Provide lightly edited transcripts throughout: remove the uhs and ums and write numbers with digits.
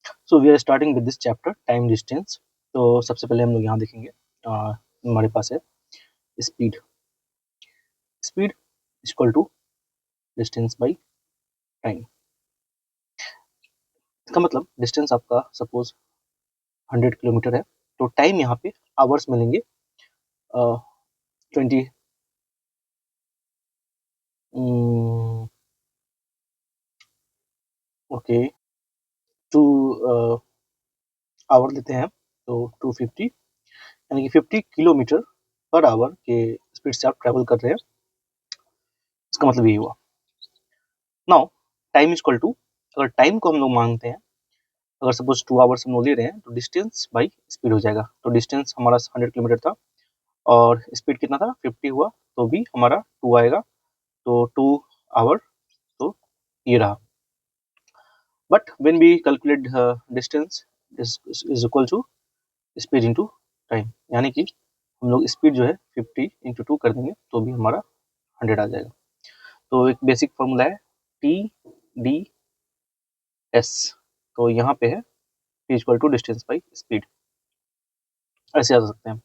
So we are starting with this chapter time distance. तो सबसे पहले हम लोग यहाँ देखेंगे हमारे पास है speed. Speed equal to distance by time. इसका मतलब डिस्टेंस आपका सपोज 100 किलोमीटर है, तो टाइम यहाँ पे आवर्स मिलेंगे 20 ओके 2 आवर लेते हैं, तो 250 यानी कि 50 किलोमीटर पर आवर के स्पीड से आप ट्रैवल कर रहे हैं। इसका मतलब यही हुआ। नाउ टाइम इक्वल टू, अगर टाइम को हम लोग मांगते हैं, अगर सपोज 2 आवर्स हम लोग ले रहे हैं, तो डिस्टेंस बाई स्पीड हो जाएगा। तो डिस्टेंस हमारा 100 किलोमीटर था और स्पीड कितना था 50 हुआ, तो भी हमारा 2 आएगा, तो 2 आवर, तो ये रहा। But when we calculate distance is equal to speed into time, यानी कि हम लोग स्पीड जो है 50 इंटू 2 कर देंगे तो भी हमारा 100 आ जाएगा। तो एक बेसिक फॉर्मूला है टी डी एस, तो यहाँ पे है T equal to distance by speed, ऐसे आ सकते हैं।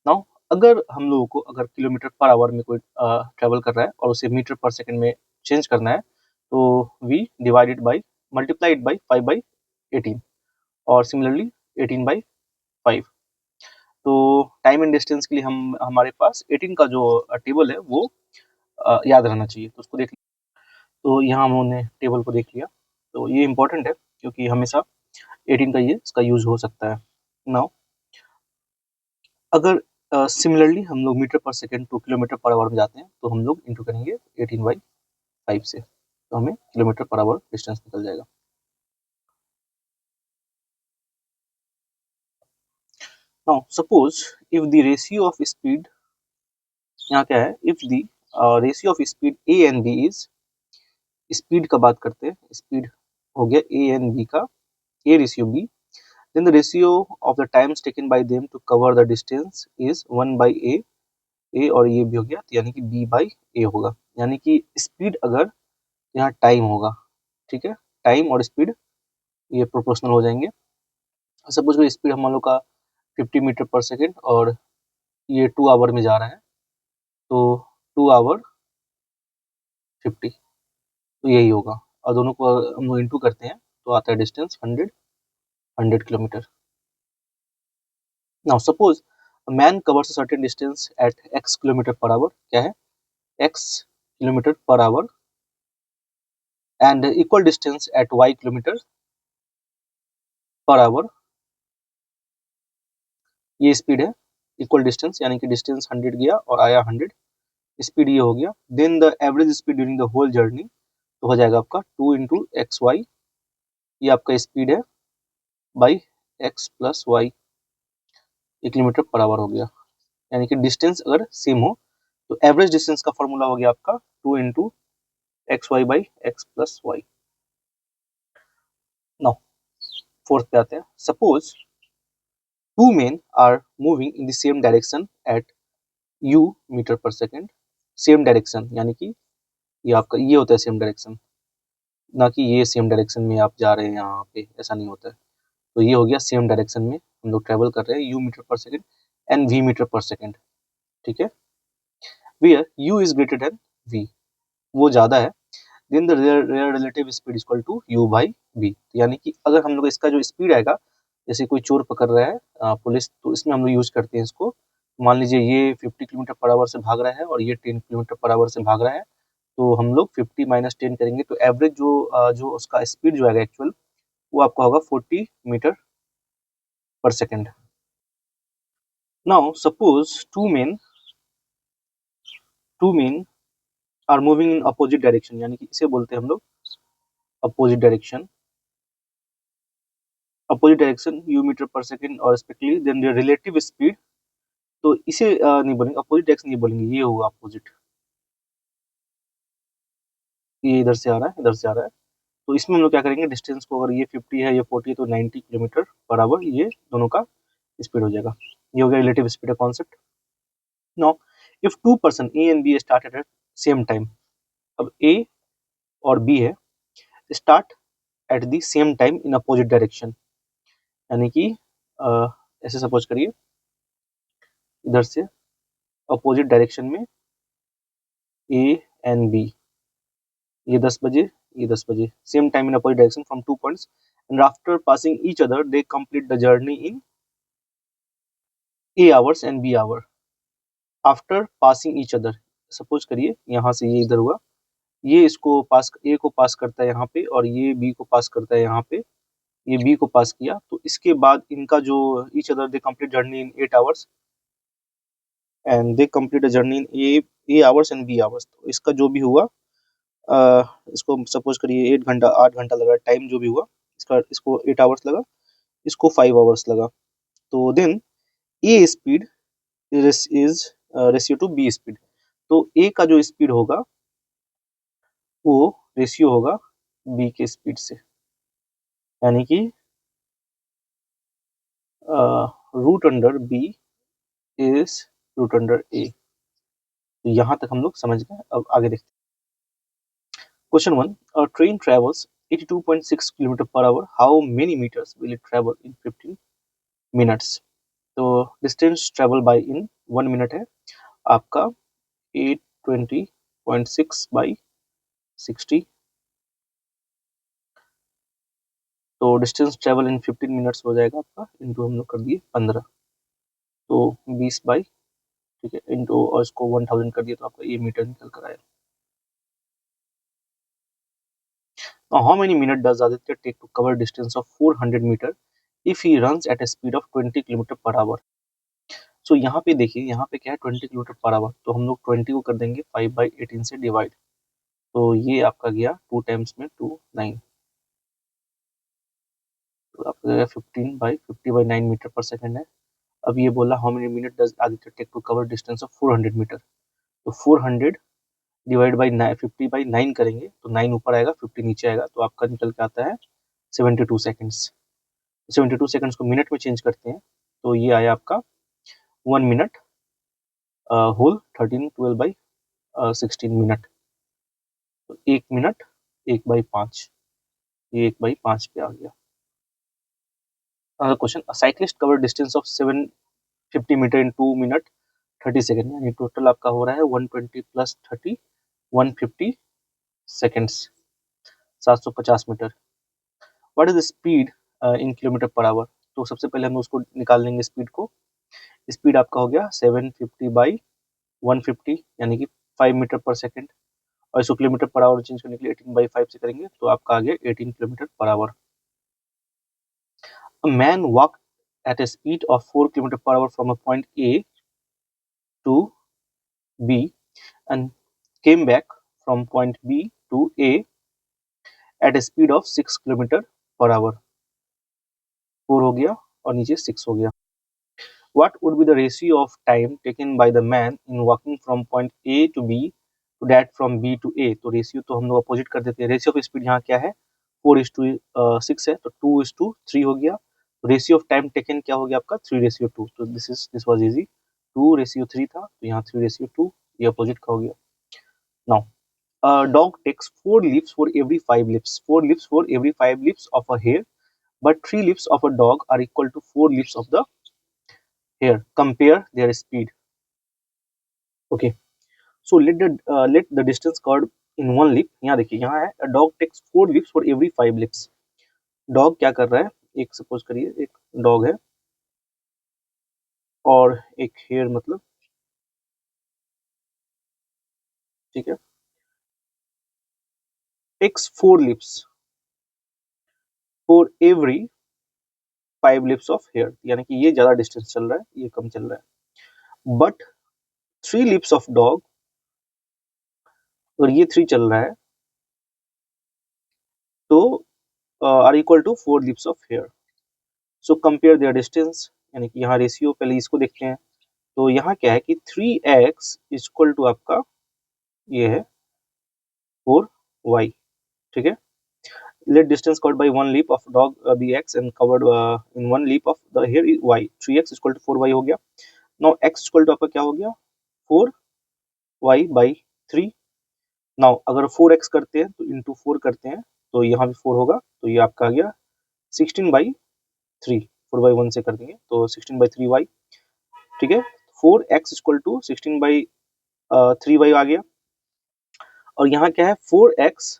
नाउ अगर हम लोगों को अगर किलोमीटर पर आवर में कोई ट्रेवल कर रहा है और उसे मीटर पर सेकंड में चेंज करना है, तो we divided by multiplied by 5/18 और सिमिलरली 18/5। तो टाइम एंड डिस्टेंस के लिए हम हमारे पास 18 का जो टेबल है वो याद रहना चाहिए, तो उसको देख। तो यहाँ हमने टेबल को देख लिया, तो ये इंपॉर्टेंट है क्योंकि हमेशा 18 का ये इसका यूज हो सकता है। नाउ अगर सिमिलरली हम लोग metre per second two kilometre per our में जाते हैं, तो हम लोग इंटू करेंगे 18/5 से, तो हमें किलोमीटर पर आवर डिस्टेंस निकल जाएगा। Now suppose if the ratio of speed, यहाँ क्या है, if the ratio of speed A and B is, speed का बात करते हैं, स्पीड हो गया ए एंड बी का, A ratio B, then the ratio of the times taken by them to cover the distance is 1/a, a और ये भी हो गया, तो यानी कि b by a होगा, यानी कि स्पीड अगर यहाँ टाइम होगा, ठीक है, टाइम और स्पीड ये प्रोपोर्शनल हो जाएंगे। सपोज कोई स्पीड हम लोग का 50 मीटर पर सेकेंड और ये 2 आवर में जा रहा है, तो 2 आवर 50, तो यही होगा, और दोनों को हम लोग इंटू करते हैं तो आता है distance 100 kilometre. Now suppose a man covers a certain distance at x kilometre per hour, क्या है x kilometre per hour, and equal distance at y kilometre per hour, ये स्पीड है। इक्वल डिस्टेंस यानी कि डिस्टेंस 100 गया और आया 100, speed ये हो गया। Then the average speed during the whole journey, तो हो जाएगा आपका 2 इंटू एक्स वाई, ये आपका स्पीड है, बाई एक्स प्लस वाई, एक किलोमीटर पर आवर हो गया। यानी कि डिस्टेंस अगर सेम हो तो एवरेज डिस्टेंस का फॉर्मूला हो गया आपका 2 into X Y by X plus Y. Now fourth पे आते हैं। Suppose two men are moving in the same direction at u metre per second, same direction यानी कि ये आपका ये होता है सेम डायरेक्शन, ना कि ये सेम डायरेक्शन में आप जा रहे हैं यहाँ पे, ऐसा नहीं होता है। तो ये हो गया सेम डायरेक्शन में हम लोग ट्रेवल कर रहे हैं, u metre per second and v metre per second, ठीक है। Where u is greater than v, वो ज्यादा है, then the relative speed equal to u by v, यानी कि अगर हम लोग इसका जो स्पीड आएगा, जैसे कोई चोर पकड़ रहा है पुलिस, तो इसमें हम लोग यूज करते हैं इसको। मान लीजिए ये 50 किलोमीटर पर आवर से भाग रहा है और ये 10 किलोमीटर पर आवर से भाग रहा है, तो हम लोग 50 माइनस 10 करेंगे, तो एवरेज जो उसका स्पीड जो आएगा एक्चुअल, वो आपका होगा 40 metre per second. Now suppose two men are moving in opposite direction, यानी कि इसे बोलते हैं हम लोग opposite direction, opposite direction u metre per second और स्पेक्टली देन रिलेटिव स्पीड, तो इसे नहीं बोलेंगे अपोजिट डायरेक्शन, नहीं बोलेंगे, ये होगा अपोजिट, ये इधर से आ रहा है, इधर से आ रहा है, तो इसमें हम लोग क्या करेंगे, डिस्टेंस को अगर ये 50 है, ये 40 है, तो 90 किलोमीटर पर आवर ये दोनों का स्पीड हो जाएगा। ये हो गया रिलेटिव स्पीड का concept. Now if two person A and be started at same time, अब ए और बी है, start at the same time in opposite direction, यानी कि ऐसे सपोज करिए इधर से अपोजिट डायरेक्शन में ए एंड बी, ये 10 बजे, ये 10 बजे, same time in opposite direction from 2 points and after passing each other they complete the journey in A hours and be hour after passing each other. Suppose करिए यहाँ से ये इधर हुआ, ये इसको पास, ए को पास करता है यहाँ पे और ये बी को पास करता है यहाँ पे, ये बी को पास किया, तो इसके बाद इनका जो each other they complete journey in 8 hours and they complete a journey in A hours and B hours. तो इसका जो भी हुआ इसको सपोज करिए 8 घंटा 8 घंटा लगा, टाइम जो भी हुआ इसका, इसको 8 आवर्स लगा, इसको 5 आवर्स लगा। तो then A speed is ratio to B speed, तो ए का जो स्पीड होगा वो रेशियो होगा बी के स्पीड से, यानी कि root under B is root under A. तो यहाँ तक हम लोग समझ गए। अब आगे देखते हैं। Question 1, a train travels 82.6 kilometre per hour, how many metres will it travel in 15 minutes. तो distance travel by in 1 minute है आपका 820.6 बाई 60, तो डिस्टेंस ट्रेवल इन 15 मिनट्स हो जाएगा आपका, इंटू हम लोग कर दिए 15, तो 20 बाई, ठीक है, इंटू और इसको 1000 कर दिया, तो आपका ये मीटर निकल कर आया। How many minute does Aditya take to cover distance of 400 metre if he runs at a speed of 20 kilometre per hour. So यहाँ पे देखिए, यहाँ पे क्या है 20 किलोमीटर पर आवर, तो हम लोग 20 को कर देंगे 5/18 से डिवाइड, तो ये आपका गया 2 टाइम्स में 2 9, तो आपका गया 15/50/9 मीटर पर सेकेंड है। अब ये बोला how many minute does Aditya take to cover distance of 400 metre, तो 400 डिवाइड बाई 50/9 करेंगे तो 9 ऊपर आएगा 50 नीचे आएगा, तो आपका निकल के आता है 72 सेकेंड्स। 72 सेकेंड्स को मिनट में चेंज करते हैं तो ये आया आपका 1 मिनट होल 13 12/16 मिनट, तो 1 मिनट 1/5, ये 1/5 पे आ गया। Question, cyclist cover distance of 750 metre in 2 minute 30 second, यानी टोटल आपका हो रहा है 120 plus 30 150 seconds, 750 metre. What is the speed in kilometre per hour. तो सबसे पहले हम उसको निकाल लेंगे स्पीड को। स्पीड आपका हो गया 750/150, यानी कि 5 मीटर पर सेकेंड, और इसको किलोमीटर पर आवर चेंज करने के लिए 18/5 से करेंगे तो आपका आ गया 18 kilometre per our. A man walk at a speed of 4 km per hour from a point A to B and came back from point B to A at a speed of 6 km per hour। 4 हो गया और नीचे 6 हो गया। What would be the ratio of time taken by the man in walking from point A to B to that from B to A। तो ratio तो हम लोग अपोजिट कर देते हैं, रेशियो ऑफ स्पीड यहाँ क्या है 4:6 है, तो 2:3 हो गया। रेशियो ऑफ टाइम टेकन क्या हो गया आपका 3:2, तो दिस वाज इजी, 2:3 था तो यहाँ 3:2, ये अपोजिट का हो गया। Now a dog takes 4 leaps for every 5 leaps, 4 leaps for every 5 leaps of a hare, but 3 leaps of a dog are equal to 4 leaps of the hare, compare their speed। Okay, so let the distance covered in one leap, यहाँ देखिए यहाँ है a dog takes 4 leaps for every 5 leaps। Dog क्या कर रहा है, एक suppose करिए एक डॉग है और एक हेयर, मतलब ठीक है, takes 4 leaps for every 5 leaps of hair, यानी कि ये ज्यादा डिस्टेंस चल रहा है, ये कम चल रहा है। बट 3 leaps of dog, और ये 3 चल रहा है, तो R equal to 4 leaps of hair। So compare their distance, यानी कि यहाँ रेशियो, पहले इसको देखते हैं। तो यहाँ क्या है कि 3x इक्वल टू आपका ये है 4y, ठीक है। Let distance covered by one leap of dog be x and covered in one leap of the hair is y। 3x equal to 4y हो गया। नाउ x इक्वल टू आपका क्या हो गया 4y/3। नाउ अगर 4x करते हैं तो इंटू 4 करते हैं तो यहाँ भी 4 होगा, तो ये आपका आ गया 16/3, 4/1 से कर देंगे तो 16/3y, ठीक है। 4x इक्वल टू 16/3y आ गया, और यहाँ क्या है 4x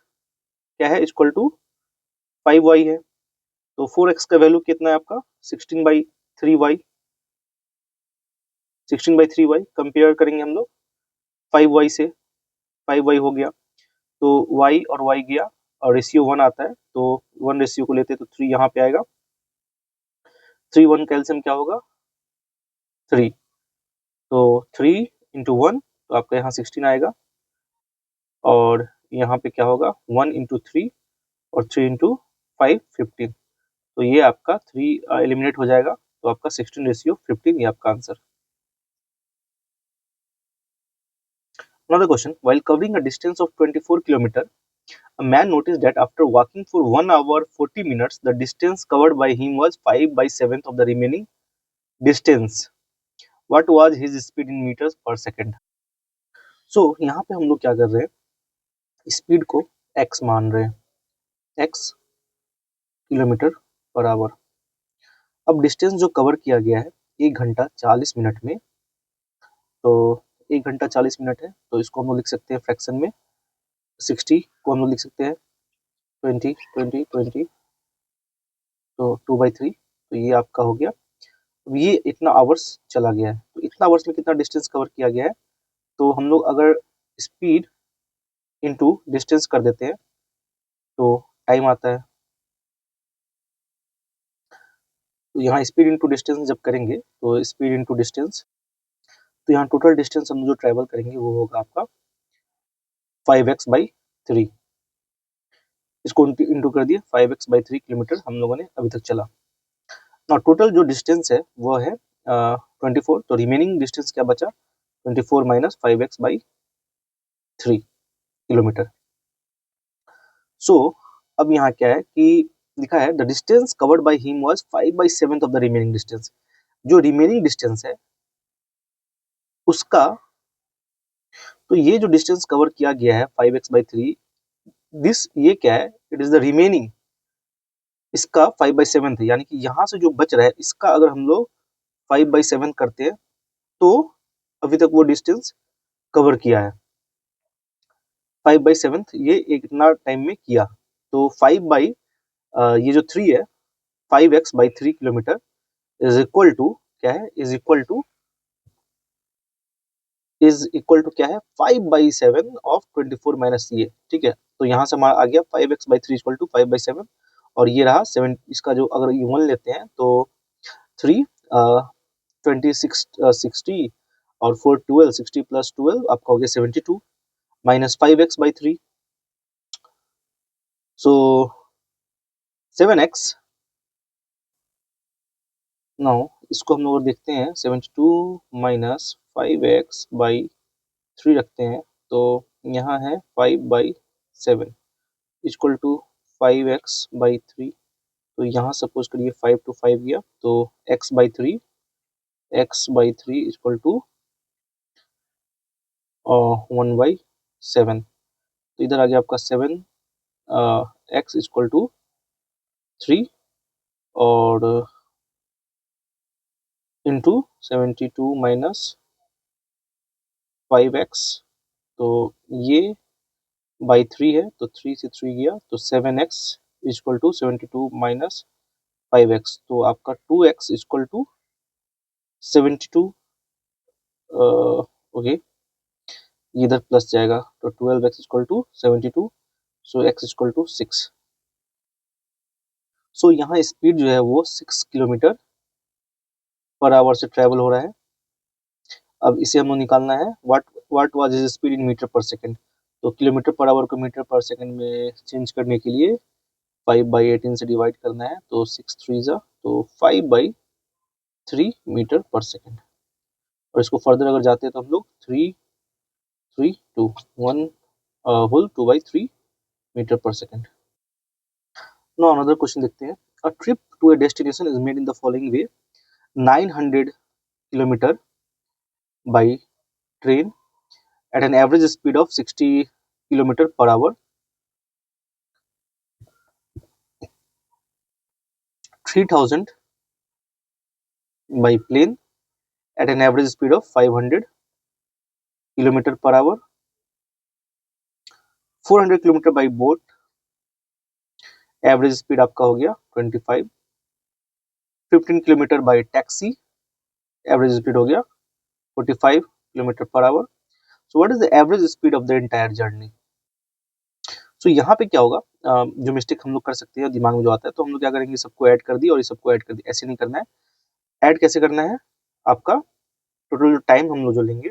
क्या है इक्वल टू 5y है, तो 4x का वैल्यू कितना है आपका 16/3y, 16/3y कंपेयर करेंगे हम लोग 5y से, 5y हो गया, तो y और y गया और रेशियो 1 आता है, तो 1 रेशियो को लेते हैं तो 3 यहाँ पे आएगा, 3 1 कैल्सियम क्या होगा 3, तो 3 इंटू 1 तो आपका यहाँ 16 आएगा, और यहाँ पे क्या होगा 1 इंटू 3 और 3 इंटू 5 15, तो ये आपका 3 एलिमिनेट हो जाएगा, तो आपका 16:15 ये आपका answer. Another question, while covering a distance of 24 km, a man noticed that after walking for 1 hour 40 minutes, the distance covered by him was 5/7 of the remaining distance. What was his speed in meters per second? So यहाँ पे हम लोग क्या कर रहे हैं, speed को x मान रहे हैं, x किलोमीटर पर आवर। अब डिस्टेंस जो कवर किया गया है 1 घंटा 40 मिनट में, तो 1 घंटा 40 मिनट है, तो इसको हम लोग लिख सकते हैं फ्रैक्शन में, 60 को हम लोग लिख सकते हैं 20 20 20, तो 2/3, तो ये आपका हो गया। अब ये इतना आवर्स चला गया है, तो इतना आवर्स में कितना डिस्टेंस कवर किया गया है, तो हम लोग अगर स्पीड इनटू डिस्टेंस कर देते हैं तो टाइम आता है, तो यहाँ स्पीड इनटू डिस्टेंस जब करेंगे तो स्पीड इनटू डिस्टेंस, तो यहाँ टोटल डिस्टेंस हम जो ट्रेवल करेंगे वो होगा आपका 5x/3, इसको इंटू कर दिए 5x/3 किलोमीटर हम लोगों ने अभी तक चला। ना टोटल जो डिस्टेंस है वो है 24, तो रिमेनिंग डिस्टेंस क्या बचा 24 माइनस 5x/3 किलोमीटर। सो अब यहाँ क्या है कि लिखा है the distance covered by him was 5/7 of the remaining distance, जो रिमेनिंग डिस्टेंस है उसका, तो ये जो डिस्टेंस कवर किया गया है 5x/3, दिस ये क्या है, इट इज द रिमेनिंग, इसका 5/7 है, यानी कि यहाँ से जो बच रहा है इसका अगर हम लोग 5/7 करते हैं तो अभी तक वो डिस्टेंस कवर किया है, 5/7 ये इतना टाइम में किया, तो 5 बाई ये जो 3 है 5x/3 kilometre is equal to क्या है, इज इक्वल टू क्या है 5/7 ऑफ 24 माइनस ये, ठीक है। तो यहाँ से हमारा आ गया 5x/3 इक्वल टू 5/7, और ये रहा 7, इसका जो अगर ये 1 लेते हैं तो 3 26 60 और 4 12, 60 प्लस 12 आपका हो गया 72 माइनस 5x/3, सो 7x। नाउ इसको हम लोग देखते हैं 72 माइनस 5x/3 रखते हैं, तो यहाँ है 5/7 इक्वल टू 5x/3, तो यहाँ सपोज करिए 5 to 5 गया, तो x/3 इक्वल टू 1/7, तो इधर आ गया आपका 7 x इक्वल टू 3 और इंटू 72 माइनस 5x, तो ये बाई 3 है, तो 3 से 3 गया, तो 7x equal to 72 minus 5x, तो आपका 2x इक्वल टू 72, ओके ये इधर प्लस जाएगा, तो 12x equal to 72, so x equal to 6। So यहाँ स्पीड जो है वो 6 किलोमीटर पर आवर से ट्रेवल हो रहा है। अब इसे हम लोग निकालना है what was his speed in metre per second, तो किलोमीटर पर आवर को मीटर पर सेकंड में चेंज करने के लिए 5/18 से डिवाइड करना है, तो 6 3 जा, तो 5/3 मीटर पर सेकंड, और इसको फर्दर अगर जाते हैं तो हम लोग 3 3 2 1 whole 2/3 metre per second. Now another question देखते हैं, a trip to a destination is made in the following way, 900 kilometre by train at an average speed of 60 kilometer per hour. 3000 by plane at an average speed of 500 kilometre per hour, 400 kilometre by boat, average speed आपका हो गया 25, 15 kilometre by taxi, average speed हो गया 45 kilometre per hour. So what is the average speed of the entire journey. So यहाँ पे क्या होगा, जो मिस्टेक हम लोग कर सकते हैं दिमाग में जो आता है, तो हम लोग क्या करेंगे, सबको ऐड कर दी और ये सबको ऐड कर दी, ऐसे नहीं करना है। ऐड कैसे करना है, आपका टोटल टाइम हम लोग जो लेंगे,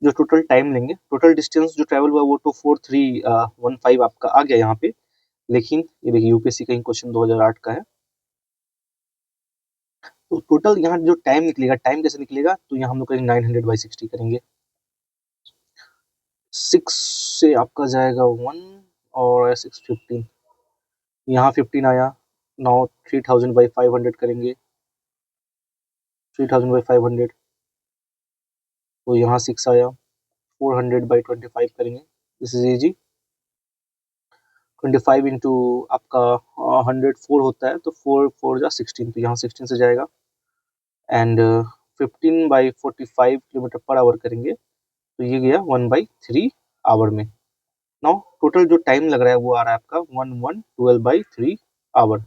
जो टोटल टाइम लेंगे, टोटल डिस्टेंस जो ट्रेवल हुआ वो तो 4315 आपका आ गया यहाँ पे। लेकिन ये देखिए यूपीएससी का क्वेश्चन 2008 का है, तो टोटल यहाँ जो टाइम निकलेगा, टाइम कैसे निकलेगा, तो यहाँ हम लोग करेंगे 900/60 करेंगे। 6 से आपका जाएगा 1 और 6 15, यहाँ 15 आया। नाउ 3000/500 करेंगे, 3000/500, तो यहाँ 6 आया। 400/25 करेंगे, दिस इज इजी। 25 इंटू आपका 104 होता है, तो 4 4 जा 16, तो यहाँ 16 से जाएगा। एंड 15/45 किलोमीटर पर आवर करेंगे, तो ये गया 1/3 आवर में। नाउ टोटल जो टाइम लग रहा है वो आ रहा है आपका 1112/3 आवर।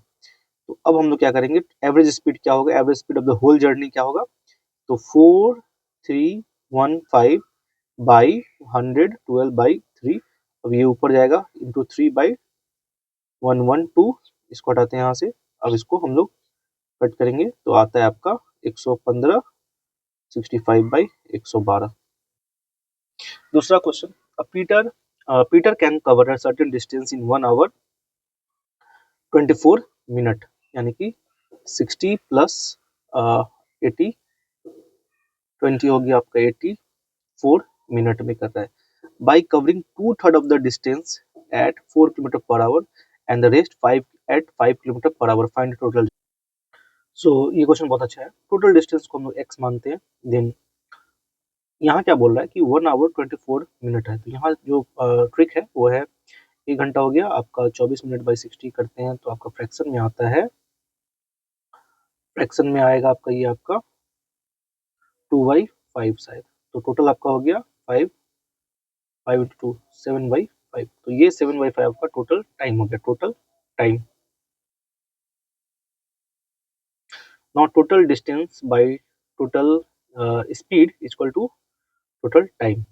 तो अब हम लोग क्या करेंगे, एवरेज स्पीड क्या होगा, average speed of the whole journey क्या होगा, तो 4315 बाई 112/3, अब ये ऊपर जाएगा इंटू 3/112, इसको हटाते हैं यहाँ से। अब इसको हम लोग कट करेंगे तो आता है आपका 115 65/112। दूसरा question, Peter can cover a certain distance in 1 hour 24 minute, यानी कि 60 प्लस 80, 20 हो गया आपका 84 मिनट में कर रहा है, by covering 2/3 of the distance at 4 kilometre per hour and the rest 5 at 5 kilometre per hour, find total. So ये क्वेश्चन बहुत अच्छा है। टोटल डिस्टेंस को हम लोग x मानते हैं, देन यहाँ क्या बोल रहा है कि 1 आवर 24 मिनट है, तो यहाँ जो ट्रिक है वो है, 1 घंटा हो गया आपका 24 मिनट/60 करते हैं, तो आपका फ्रैक्शन में आता है, फ्रैक्शन में आएगा आपका ये आपका 2/5 शायद, तो टोटल आपका हो गया 5 5 इंटू 2 7/5, तो ये 7/5 आपका टोटल टाइम हो गया, total time. Now total distance by total speed equal to total time,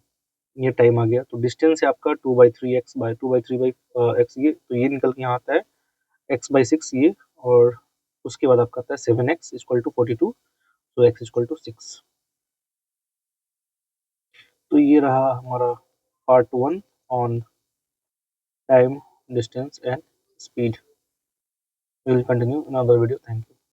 ये टाइम आ गया, तो डिस्टेंस है आपका 2/3x बाय 2/3/x, ये तो ये निकल के यहाँ आता है x/6 ये, और उसके बाद आपका आता है 7x इक्वल टू 42, तो x इक्वल टू 6। तो ये रहा हमारा part 1 on time, distance and speed. We will continue in another video. Thank you.